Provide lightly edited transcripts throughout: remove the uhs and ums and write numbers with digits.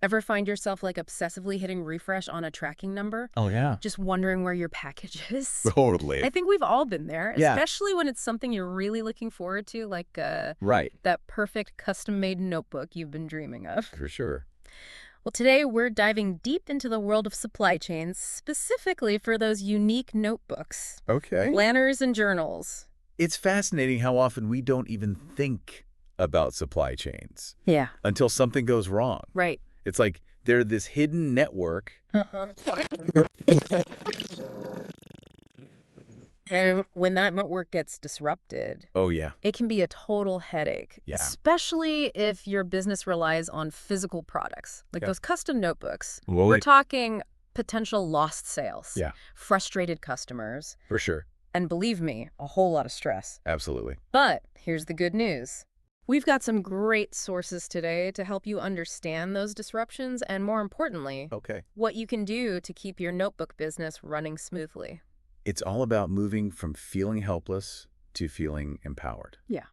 Ever find yourself like obsessively hitting refresh on a tracking number? Oh, yeah. Just wondering where your package is? Totally. I think we've all been there, Yeah. especially when it's something you're really looking forward to, like Right. that perfect custom-made notebook you've been dreaming of. For sure. Well, today we're diving deep into the world of supply chains, specifically for those unique notebooks, Okay. planners, and journals. It's fascinating how often we don't even think about supply chains Yeah. until something goes wrong. Right. It's like they're this hidden network. And when that network gets disrupted, Oh, yeah. it can be a total headache, Yeah. especially if your business relies on physical products, like Yeah. those custom notebooks. Well, We're talking potential lost sales, Yeah. frustrated customers, For sure. and believe me, a whole lot of stress. Absolutely. But here's the good news. We've got some great sources today to help you understand those disruptions and, more importantly, Okay. what you can do to keep your notebook business running smoothly. It's all about moving from feeling helpless to feeling empowered. Yeah.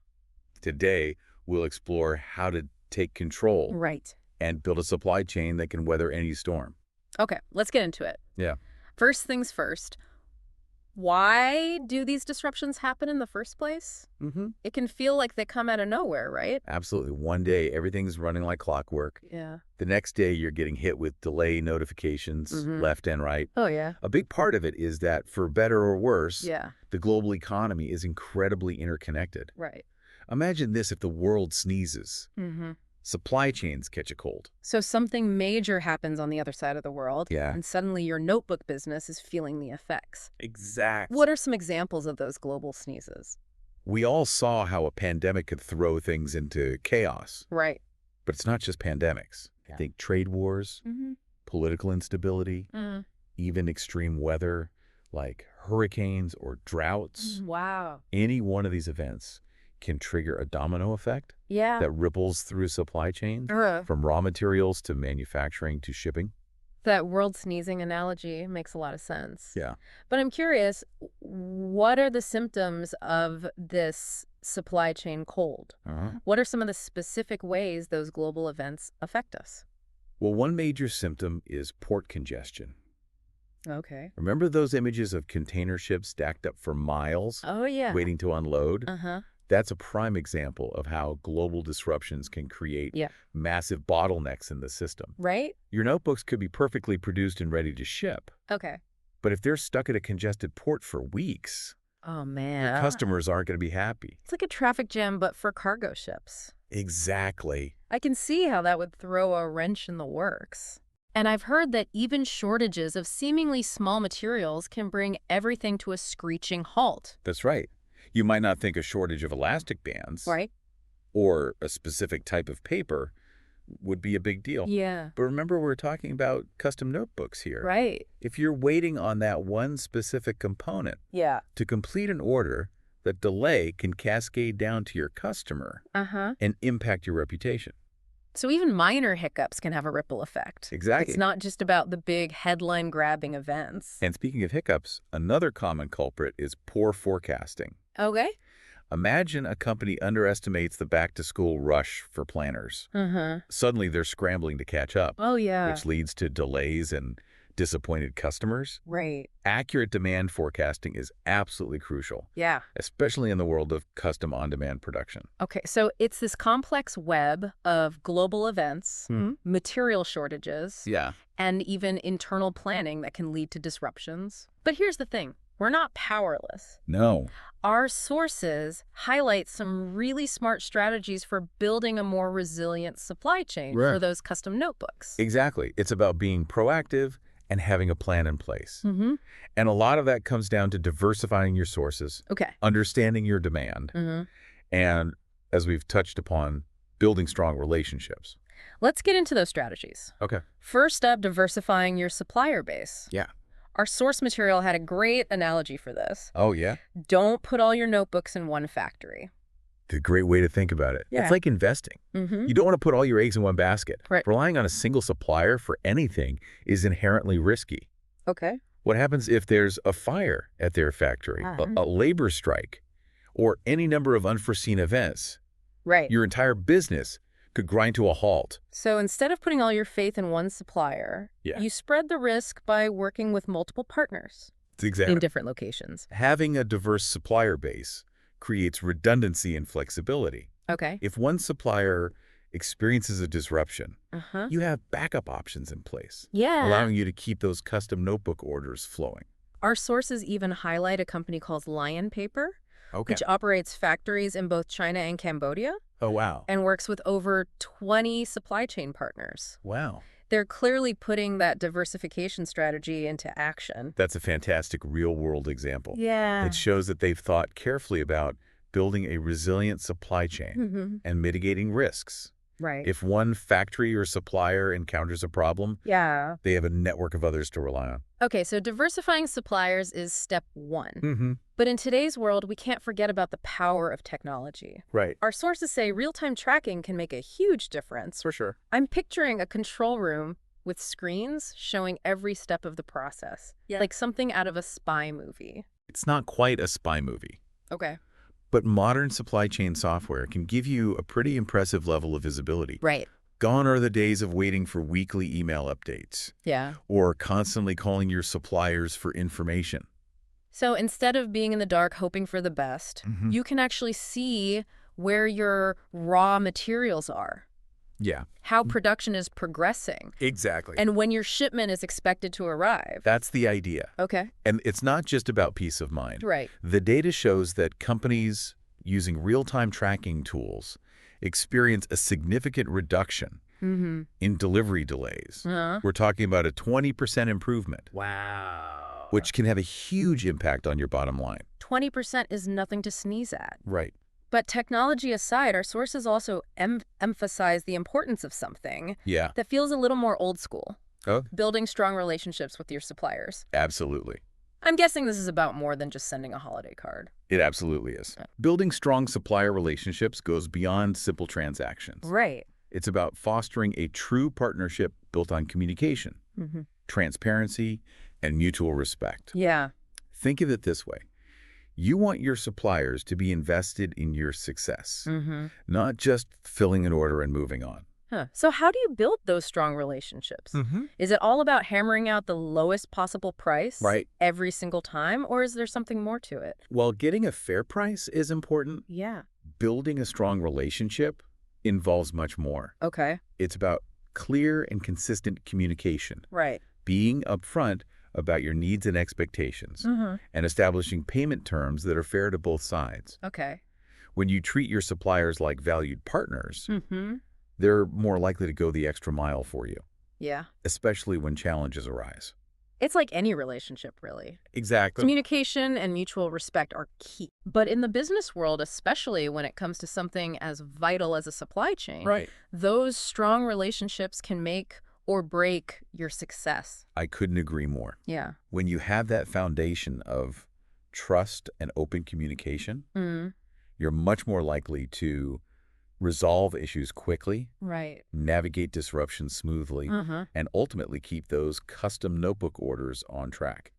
Today, we'll explore how to take control Right. and build a supply chain that can weather any storm. Okay, let's get into it. Yeah. First things first, why do these disruptions happen in the first place? Mm-hmm. It can feel like they come out of nowhere, right? Absolutely. One day, everything's running like clockwork. Yeah. The next day, you're getting hit with delay notifications left and right. Oh, yeah. A big part of it is that, for better or worse, Yeah. the global economy is incredibly interconnected. Right. Imagine this: if the world sneezes, Mm-hmm. supply chains catch a cold. So something major happens on the other side of the world, Yeah. and suddenly your notebook business is feeling the effects. Exactly. What are some examples of those global sneezes? We all saw how a pandemic could throw things into chaos. Right. But it's not just pandemics. Yeah. Think trade wars, Mm-hmm. political instability, even extreme weather like hurricanes or droughts. Wow. Any one of these events can trigger a domino effect Yeah. that ripples through supply chains, from raw materials to manufacturing to shipping. That world sneezing analogy makes a lot of sense. Yeah. But I'm curious, what are the symptoms of this supply chain cold? What are some of the specific ways those global events affect us? Well, one major symptom is port congestion. Okay. Remember those images of container ships stacked up for miles, Oh, yeah. waiting to unload? Uh-huh. That's a prime example of how global disruptions can create massive bottlenecks in the system. Right? Your notebooks could be perfectly produced and ready to ship, Okay. but if they're stuck at a congested port for weeks, Oh, man. customers aren't going to be happy. It's like a traffic jam, but for cargo ships. Exactly. I can see how that would throw a wrench in the works. And I've heard that even shortages of seemingly small materials can bring everything to a screeching halt. That's right. You might not think a shortage of elastic bands Right? or a specific type of paper would be a big deal. Yeah. But remember, we're talking about custom notebooks here. Right. If you're waiting on that one specific component Yeah. to complete an order, the delay can cascade down to your customer Uh-huh. and impact your reputation. So even minor hiccups can have a ripple effect. Exactly. It's not just about the big headline-grabbing events. And speaking of hiccups, another common culprit is poor forecasting. Okay. Imagine a company underestimates the back-to-school rush for planners. Uh-huh. Suddenly, they're scrambling to catch up, Oh, yeah. which leads to delays and disappointed customers. Right. Accurate demand forecasting is absolutely crucial, Yeah. especially in the world of custom on-demand production. Okay, so it's this complex web of global events, material shortages, Yeah. and even internal planning that can lead to disruptions. But here's the thing. We're not powerless. No. Our sources highlight some really smart strategies for building a more resilient supply chain for those custom notebooks. Exactly. It's about being proactive and having a plan in place. Mm-hmm. And a lot of that comes down to diversifying your sources, Okay. understanding your demand, Mm-hmm. and, as we've touched upon, building strong relationships. Let's get into those strategies. Okay. First up, diversifying your supplier base. Yeah. Our source material had a great analogy for this. Oh, yeah? Don't put all your notebooks in one factory. The great way to think about it. Yeah. It's like investing. Mm-hmm. You don't want to put all your eggs in one basket. Right. Relying on a single supplier for anything is inherently risky. Okay. What happens if there's a fire at their factory, a labor strike, or any number of unforeseen events? Right. Your entire business could grind to a halt. So instead of putting all your faith in one supplier, Yeah. you spread the risk by working with multiple partners in different locations. Having a diverse supplier base creates redundancy and flexibility. Okay. If one supplier experiences a disruption, you have backup options in place, allowing you to keep those custom notebook orders flowing. Our sources even highlight a company called Lion Paper, which operates factories in both China and Cambodia. Oh, wow. And works with over 20 supply chain partners. Wow. They're clearly putting that diversification strategy into action. That's a fantastic real-world example. Yeah. It shows that they've thought carefully about building a resilient supply chain and mitigating risks. Right. If one factory or supplier encounters a problem, they have a network of others to rely on. Okay, so diversifying suppliers is step one. But in today's world, we can't forget about the power of technology. Right. Our sources say real-time tracking can make a huge difference. For sure. I'm picturing a control room with screens showing every step of the process, like something out of a spy movie. It's not quite a spy movie. Okay. But modern supply chain software can give you a pretty impressive level of visibility. Right. Gone are the days of waiting for weekly email updates. Yeah. Or constantly calling your suppliers for information. So instead of being in the dark hoping for the best, you can actually see where your raw materials are. Yeah. How production is progressing. Exactly. And when your shipment is expected to arrive. That's the idea. Okay. And it's not just about peace of mind. Right. The data shows that companies using real-time tracking tools experience a significant reduction in delivery delays. We're talking about a 20% improvement. Wow. Which can have a huge impact on your bottom line. 20% is nothing to sneeze at. Right. But technology aside, our sources also emphasize the importance of something that feels a little more old school. Building strong relationships with your suppliers. Absolutely. I'm guessing this is about more than just sending a holiday card. It absolutely is. Building strong supplier relationships goes beyond simple transactions. Right. It's about fostering a true partnership built on communication, transparency, and mutual respect. Yeah. Think of it this way. You want your suppliers to be invested in your success, not just filling an order and moving on. So how do you build those strong relationships? Is it all about hammering out the lowest possible price every single time, or is there something more to it? Well, getting a fair price is important. Yeah. Building a strong relationship involves much more. Okay. It's about clear and consistent communication. Right. Being upfront about your needs and expectations, and establishing payment terms that are fair to both sides. Okay. When you treat your suppliers like valued partners, they're more likely to go the extra mile for you. Yeah. Especially when challenges arise. It's like any relationship, really. Exactly. Communication and mutual respect are key. But in the business world, especially when it comes to something as vital as a supply chain, those strong relationships can make or break your success. I couldn't agree more. Yeah. When you have that foundation of trust and open communication, you're much more likely to resolve issues quickly, navigate disruptions smoothly, and ultimately keep those custom notebook orders on track.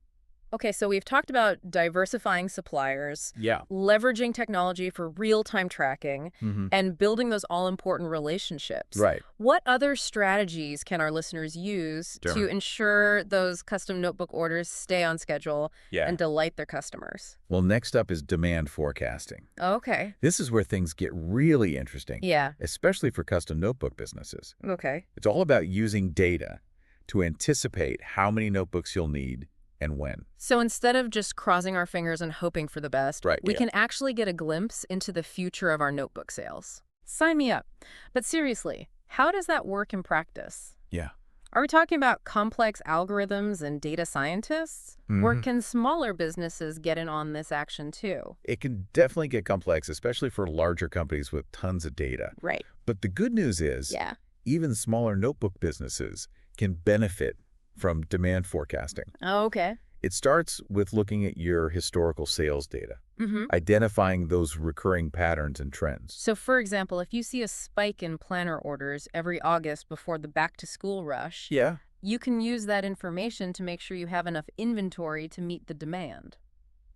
Okay, so we've talked about diversifying suppliers, leveraging technology for real-time tracking, and building those all-important relationships. What other strategies can our listeners use to ensure those custom notebook orders stay on schedule and delight their customers? Well, next up is demand forecasting. Okay. This is where things get really interesting, especially for custom notebook businesses. Okay. It's all about using data to anticipate how many notebooks you'll need and when. So instead of just crossing our fingers and hoping for the best, we can actually get a glimpse into the future of our notebook sales. Sign me up. But seriously, how does that work in practice? Are we talking about complex algorithms and data scientists? Or can smaller businesses get in on this action too? It can definitely get complex, especially for larger companies with tons of data. But the good news is, even smaller notebook businesses can benefit from demand forecasting. Okay. It starts with looking at your historical sales data, identifying those recurring patterns and trends. So, for example, if you see a spike in planner orders every August before the back-to-school rush, you can use that information to make sure you have enough inventory to meet the demand.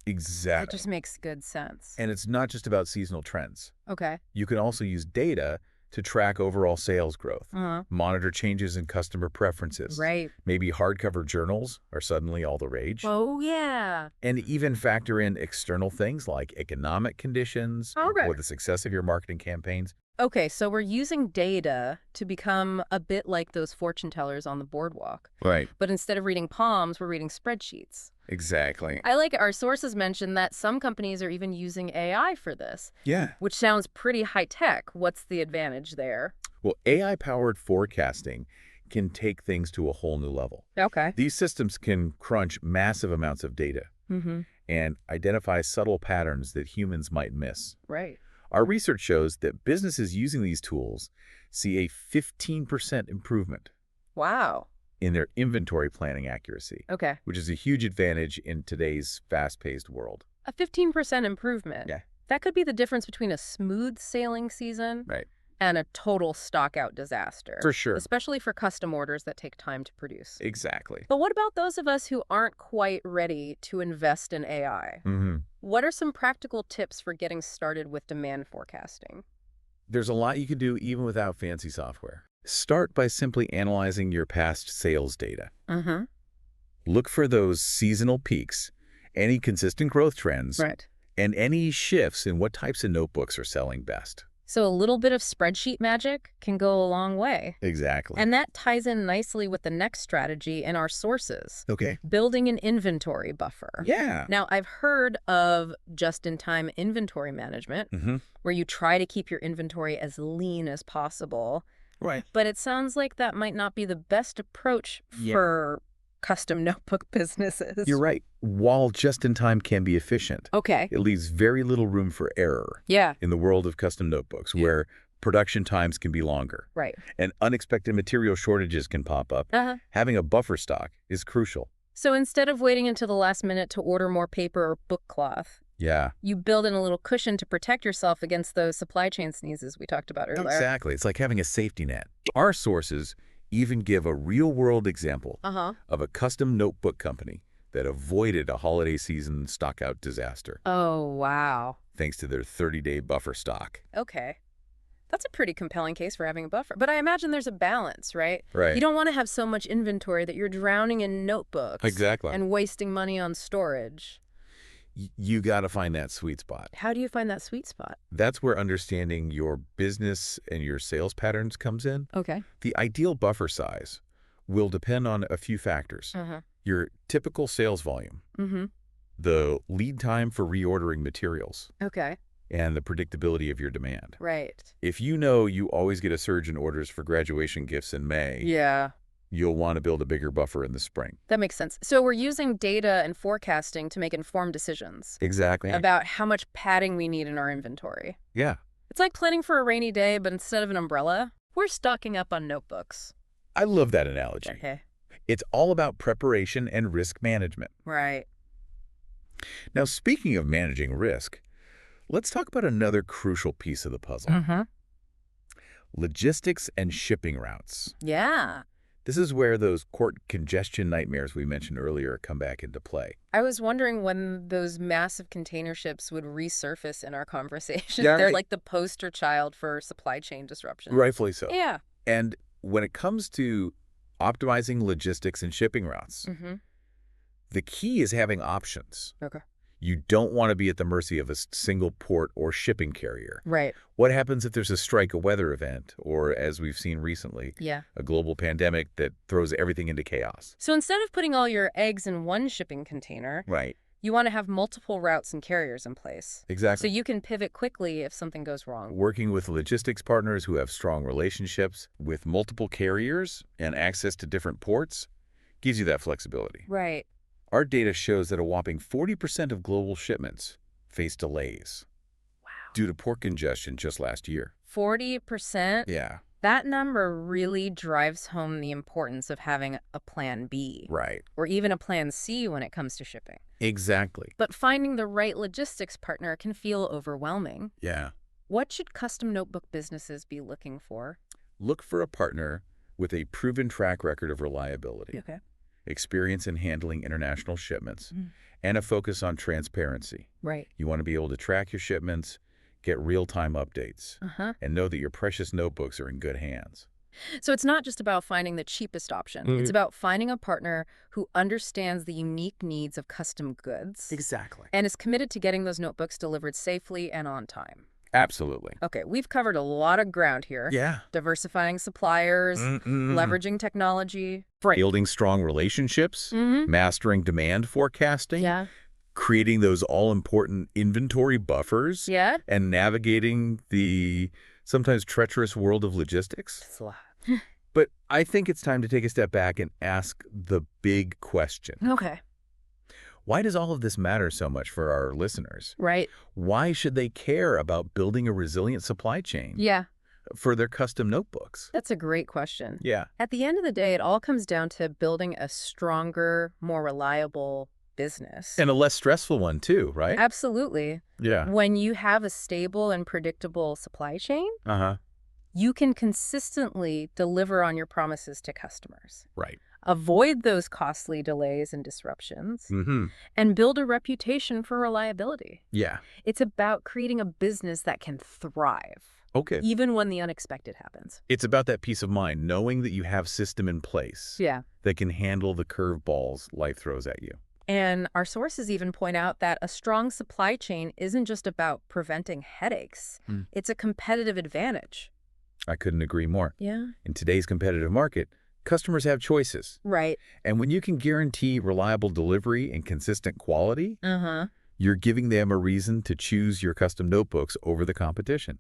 Exactly. That just makes good sense. And it's not just about seasonal trends. Okay. You can also use data to track overall sales growth, monitor changes in customer preferences. Right. Maybe hardcover journals are suddenly all the rage. Oh, yeah. And even factor in external things like economic conditions or the success of your marketing campaigns. Okay, so we're using data to become a bit like those fortune tellers on the boardwalk. Right. But instead of reading palms, we're reading spreadsheets. Exactly. I like our sources mentioned that some companies are even using AI for this. Yeah. Which sounds pretty high-tech. What's the advantage there? Well, AI-powered forecasting can take things to a whole new level. Okay. These systems can crunch massive amounts of data and identify subtle patterns that humans might miss. Right. Our research shows that businesses using these tools see a 15% improvement. Wow. In their inventory planning accuracy. Okay. Which is a huge advantage in today's fast-paced world. A 15% improvement. Yeah. That could be the difference between a smooth sailing season and a total stock-out disaster. For sure. Especially for custom orders that take time to produce. Exactly. But what about those of us who aren't quite ready to invest in AI? What are some practical tips for getting started with demand forecasting? There's a lot you can do even without fancy software. Start by simply analyzing your past sales data. Look for those seasonal peaks, any consistent growth trends, and any shifts in what types of notebooks are selling best. So a little bit of spreadsheet magic can go a long way. Exactly. And that ties in nicely with the next strategy in our sources. Okay. Building an inventory buffer. Yeah. Now, I've heard of just-in-time inventory management, where you try to keep your inventory as lean as possible. Right. But it sounds like that might not be the best approach for custom notebook businesses. You're right. While just-in-time can be efficient, it leaves very little room for error in the world of custom notebooks, where production times can be longer. Right. And unexpected material shortages can pop up. Having a buffer stock is crucial. So instead of waiting until the last minute to order more paper or book cloth, you build in a little cushion to protect yourself against those supply chain sneezes we talked about earlier. Exactly. It's like having a safety net. Our sources even give a real-world example of a custom notebook company that avoided a holiday season stock-out disaster. Oh, wow. Thanks to their 30-day buffer stock. Okay. That's a pretty compelling case for having a buffer. But I imagine there's a balance, right? Right. You don't want to have so much inventory that you're drowning in notebooks. Exactly. And wasting money on storage. You got to find that sweet spot. How do you find that sweet spot? That's where understanding your business and your sales patterns comes in. Okay. The ideal buffer size will depend on a few factors. Your typical sales volume, the lead time for reordering materials, and the predictability of your demand. Right. If you know you always get a surge in orders for graduation gifts in May, you'll want to build a bigger buffer in the spring. That makes sense. So we're using data and forecasting to make informed decisions. Exactly. About how much padding we need in our inventory. Yeah. It's like planning for a rainy day, but instead of an umbrella, we're stocking up on notebooks. I love that analogy. Okay. It's all about preparation and risk management. Right. Now, speaking of managing risk, let's talk about another crucial piece of the puzzle. Logistics and shipping routes. Yeah. This is where those port congestion nightmares we mentioned earlier come back into play. I was wondering when those massive container ships would resurface in our conversation. Yeah, They're like the poster child for supply chain disruption. Rightfully so. Yeah. And when it comes to optimizing logistics and shipping routes, the key is having options. Okay. You don't want to be at the mercy of a single port or shipping carrier. Right. What happens if there's a strike, a weather event, or, as we've seen recently, a global pandemic that throws everything into chaos? So instead of putting all your eggs in one shipping container, you want to have multiple routes and carriers in place. Exactly. So you can pivot quickly if something goes wrong. Working with logistics partners who have strong relationships with multiple carriers and access to different ports gives you that flexibility. Right. Our data shows that a whopping 40% of global shipments face delays due to port congestion just last year. 40%? Yeah. That number really drives home the importance of having a plan B. Right. Or even a plan C when it comes to shipping. Exactly. But finding the right logistics partner can feel overwhelming. Yeah. What should custom notebook businesses be looking for? Look for a partner with a proven track record of reliability, experience in handling international shipments, and a focus on transparency. Right. You want to be able to track your shipments, get real-time updates, and know that your precious notebooks are in good hands. So it's not just about finding the cheapest option. It's about finding a partner who understands the unique needs of custom goods. Exactly. And is committed to getting those notebooks delivered safely and on time. Absolutely. Okay, we've covered a lot of ground here. Yeah. Diversifying suppliers, leveraging technology. Building strong relationships, mastering demand forecasting, creating those all-important inventory buffers, and navigating the sometimes treacherous world of logistics. It's a lot. But I think it's time to take a step back and ask the big question. Okay. Why does all of this matter so much for our listeners? Right. Why should they care about building a resilient supply chain? Yeah. For their custom notebooks? That's a great question. Yeah. At the end of the day, it all comes down to building a stronger, more reliable business. And a less stressful one too, right? Absolutely. Yeah. When you have a stable and predictable supply chain, you can consistently deliver on your promises to customers. Right. Avoid those costly delays and disruptions, and build a reputation for reliability. Yeah. It's about creating a business that can thrive. Okay. Even when the unexpected happens. It's about that peace of mind, knowing that you have system in place that can handle the curveballs life throws at you. And our sources even point out that a strong supply chain isn't just about preventing headaches. It's a competitive advantage. I couldn't agree more. Yeah. In today's competitive market, customers have choices. Right. And when you can guarantee reliable delivery and consistent quality, you're giving them a reason to choose your custom notebooks over the competition.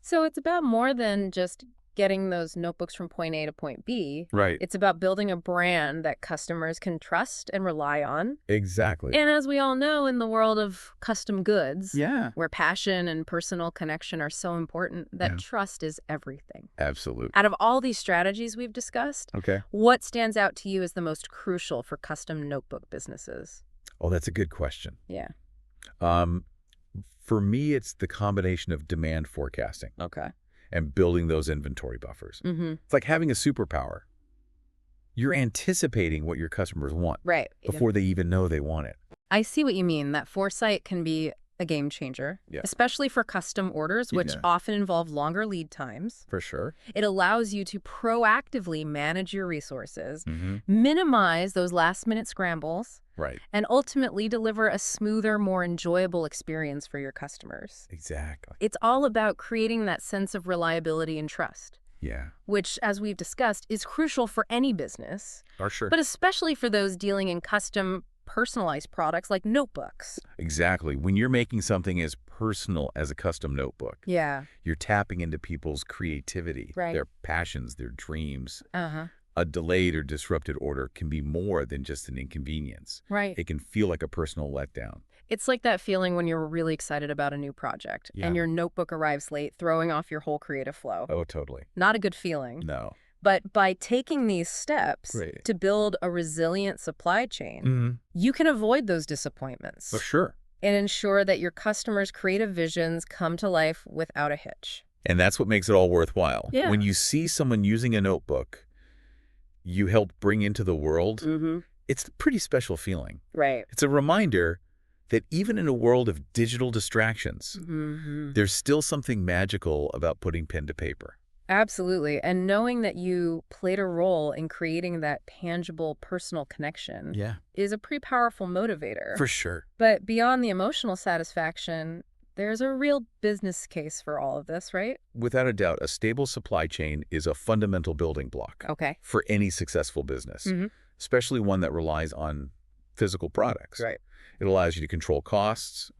So it's about more than just getting those notebooks from point A to point B. Right. It's about building a brand that customers can trust and rely on. Exactly. And as we all know, in the world of custom goods, Yeah. where passion and personal connection are so important, that trust is everything. Absolutely. Out of all these strategies we've discussed, what stands out to you as the most crucial for custom notebook businesses? Oh, that's a good question. Yeah. For me, it's the combination of demand forecasting. Okay. And building those inventory buffers. It's like having a superpower. You're anticipating what your customers want before they even know they want it. I see what you mean. That foresight can be a game changer, especially for custom orders, which often involve longer lead times. For sure. It allows you to proactively manage your resources, minimize those last-minute scrambles, and ultimately deliver a smoother, more enjoyable experience for your customers. Exactly. It's all about creating that sense of reliability and trust. Yeah. Which, as we've discussed, is crucial for any business. For sure. But especially for those dealing in custom, personalized products like notebooks. Exactly. When you're making something as personal as a custom notebook, you're tapping into people's creativity, their passions, their dreams. A delayed or disrupted order can be more than just an inconvenience. It can feel like a personal letdown. It's like that feeling when you're really excited about a new project and your notebook arrives late, throwing off your whole creative flow. Oh, totally. Not a good feeling. No. But by taking these steps to build a resilient supply chain, you can avoid those disappointments. For sure. And ensure that your customers' creative visions come to life without a hitch. And that's what makes it all worthwhile. Yeah. When you see someone using a notebook you helped bring into the world, it's a pretty special feeling. Right. It's a reminder that even in a world of digital distractions, there's still something magical about putting pen to paper. Absolutely. And knowing that you played a role in creating that tangible personal connection is a pretty powerful motivator. For sure. But beyond the emotional satisfaction, there's a real business case for all of this, right? Without a doubt, a stable supply chain is a fundamental building block for any successful business, especially one that relies on physical products. Right. It allows you to control costs,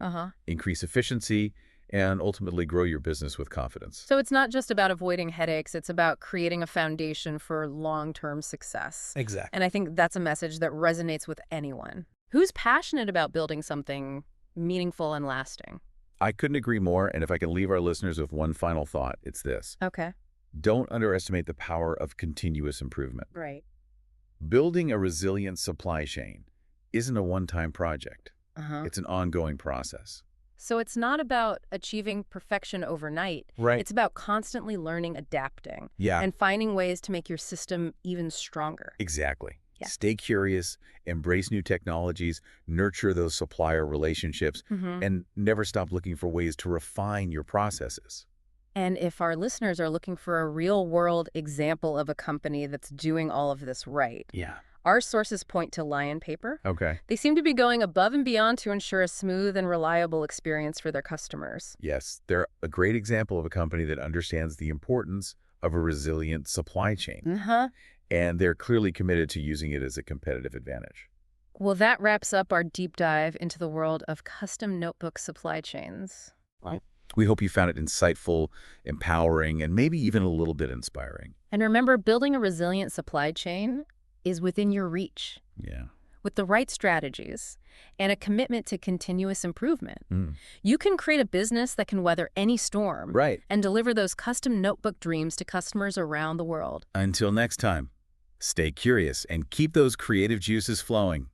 increase efficiency, and ultimately grow your business with confidence. So it's not just about avoiding headaches, it's about creating a foundation for long-term success. Exactly. And I think that's a message that resonates with anyone who's passionate about building something meaningful and lasting. I couldn't agree more, and if I can leave our listeners with one final thought, it's this. Okay. Don't underestimate the power of continuous improvement. Right. Building a resilient supply chain isn't a one-time project. It's an ongoing process. So it's not about achieving perfection overnight. Right. It's about constantly learning, adapting, Yeah. and finding ways to make your system even stronger. Exactly. Yeah. Stay curious, embrace new technologies, nurture those supplier relationships, and never stop looking for ways to refine your processes. And if our listeners are looking for a real-world example of a company that's doing all of this right, Yeah. our sources point to Lion Paper. Okay. They seem to be going above and beyond to ensure a smooth and reliable experience for their customers. Yes, they're a great example of a company that understands the importance of a resilient supply chain. And they're clearly committed to using it as a competitive advantage. Well, that wraps up our deep dive into the world of custom notebook supply chains. Right. We hope you found it insightful, empowering, and maybe even a little bit inspiring. And remember, building a resilient supply chain is within your reach. Yeah. With the right strategies and a commitment to continuous improvement, you can create a business that can weather any storm. Right. And deliver those custom notebook dreams to customers around the world. Until next time, stay curious and keep those creative juices flowing.